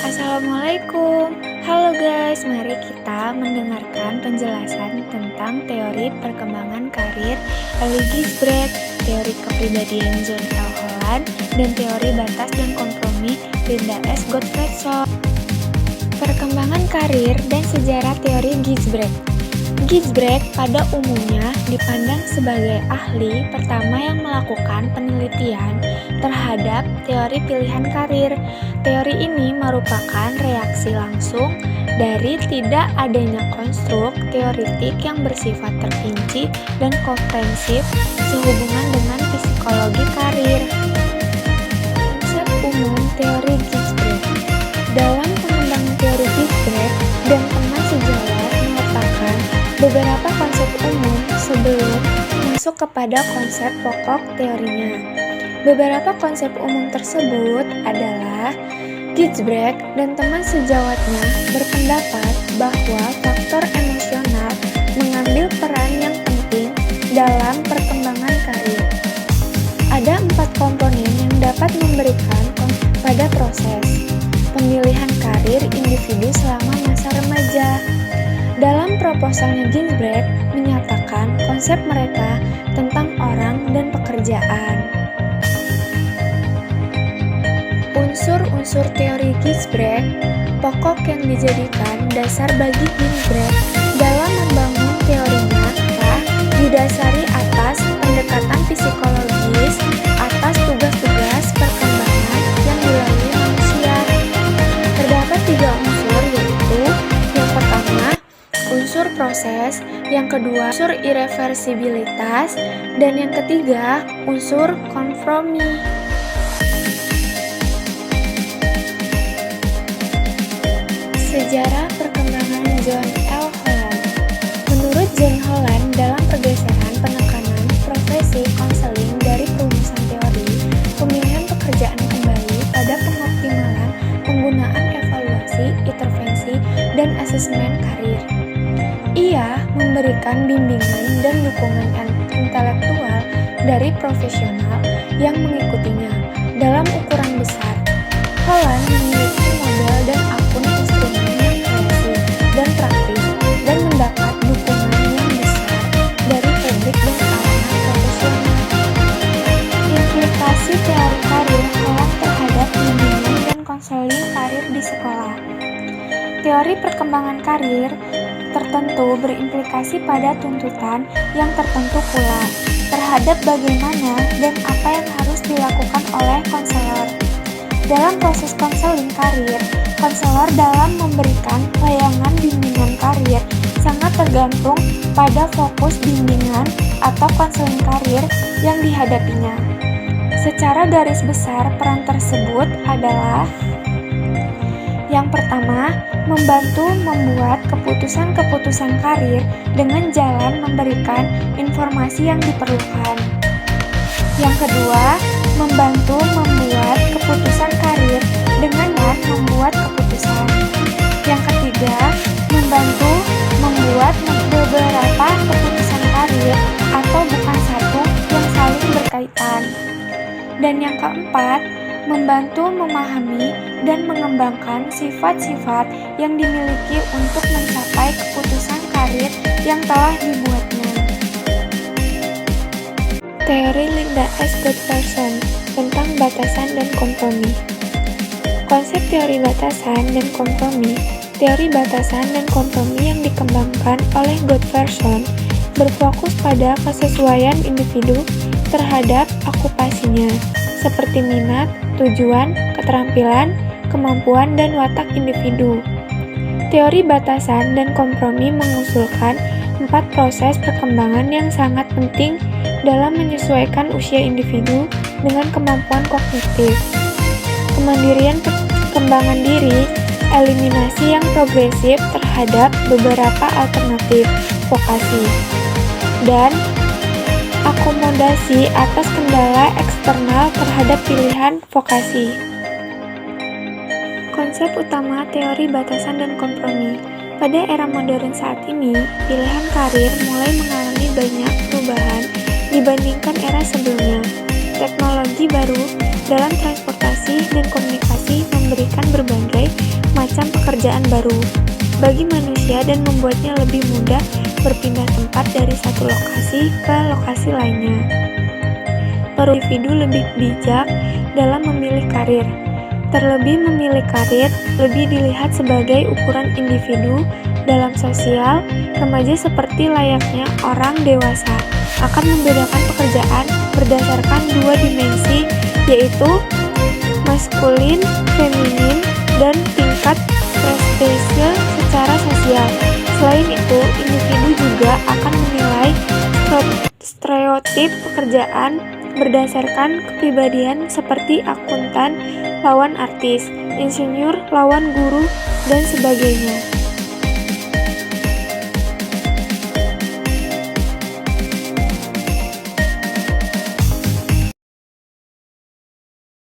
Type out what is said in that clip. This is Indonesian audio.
Assalamualaikum. Halo guys, mari kita mendengarkan penjelasan tentang teori perkembangan karir Ellie Gisbert, teori kepribadian John L. Holland, dan teori batas dan kompromi Linda S. Gottfredson. Perkembangan karir dan sejarah teori Gisbert. Gisbert pada umumnya dipandang sebagai ahli pertama yang melakukan penelitian terhadap teori pilihan karir. Teori ini merupakan reaksi langsung dari tidak adanya konstruk teoritik yang bersifat terperinci dan komprehensif sehubungan dengan psikologi karir. Konsep umum teori Gisbert. Dalam pengembangan teori Gisbert dan teman sejawat meletakkan beberapa konsep umum sebelum masuk kepada konsep pokok teorinya. Beberapa konsep umum tersebut adalah Gisbert dan teman sejawatnya berpendapat bahwa faktor emosional mengambil peran yang penting dalam perkembangan karir. Ada 4 komponen yang dapat memberikan pada proses pemilihan karir individu selama masa remaja. Dalam proposalnya Gisbert menyatakan konsep mereka tentang orang dan pekerjaan. Unsur-unsur teori Gisbert, pokok yang dijadikan dasar bagi Gisbert dalam membangun teorinya adalah didasari atas pendekatan psikologis atas tugas-tugas perkembangan yang dilalui manusia. Terdapat 3 unsur, yaitu yang pertama, unsur proses, yang kedua unsur irreversibilitas, dan yang ketiga unsur kompromi. Sejarah perkembangan John L. Holland. Menurut John Holland, dalam pergeseran penekanan profesi konseling dari perumusan teori pemilihan pekerjaan kembali pada pengoptimalan penggunaan evaluasi, intervensi, dan asesmen karir. Ia memberikan bimbingan dan dukungan intelektual dari profesional yang mengikutinya dalam ukuran besar. Holland memiliki model dan akun instrumen yang kreatif dan praktis dan mendapat dukungan yang besar dari publik dan kalangan profesional. Implikasi teori karir Holland terhadap bimbingan dan konseling karir di sekolah. Teori perkembangan karir tertentu berimplikasi pada tuntutan yang tertentu pula terhadap bagaimana dan apa yang harus dilakukan oleh konselor. Dalam proses konseling karir, konselor dalam memberikan layanan bimbingan karir sangat tergantung pada fokus bimbingan atau konseling karir yang dihadapinya. Secara garis besar, peran tersebut adalah: yang pertama, membantu membuat keputusan-keputusan karir dengan jalan memberikan informasi yang diperlukan. Yang kedua, membantu membuat keputusan karir dengan membuat keputusan. Yang ketiga, membantu membuat beberapa keputusan karir atau bukan satu yang saling berkaitan. Dan yang keempat, membantu memahami dan mengembangkan sifat-sifat yang dimiliki untuk mencapai keputusan karir yang telah dibuatnya. Teori Linda S. Gottfredson tentang batasan dan kompromi. Konsep teori batasan dan kompromi. Teori batasan dan kompromi yang dikembangkan oleh Gottfredson berfokus pada kesesuaian individu terhadap okupasinya, seperti minat, tujuan, keterampilan, kemampuan, dan watak individu. Teori batasan dan kompromi mengusulkan 4 proses perkembangan yang sangat penting dalam menyesuaikan usia individu dengan kemampuan kognitif. Kemandirian perkembangan diri, eliminasi yang progresif terhadap beberapa alternatif vokasi, dan akomodasi atas kendala eksternal terhadap pilihan vokasi. Konsep utama teori batasan dan kompromi. Pada era modern saat ini, pilihan karir mulai mengalami banyak perubahan dibandingkan era sebelumnya. Teknologi baru dalam transportasi dan komunikasi memberikan berbagai macam pekerjaan baru bagi manusia dan membuatnya lebih mudah berpindah tempat dari satu lokasi ke lokasi lainnya. Individu lebih bijak dalam memilih karir. Terlebih memilih karir lebih dilihat sebagai ukuran individu dalam sosial. Remaja seperti layaknya orang dewasa akan membedakan pekerjaan berdasarkan dua dimensi, yaitu maskulin, feminin, dan tingkat prestise secara sosial. Selain itu, individu juga akan menilai stereotip pekerjaan berdasarkan kepribadian seperti akuntan lawan artis, insinyur lawan guru, dan sebagainya.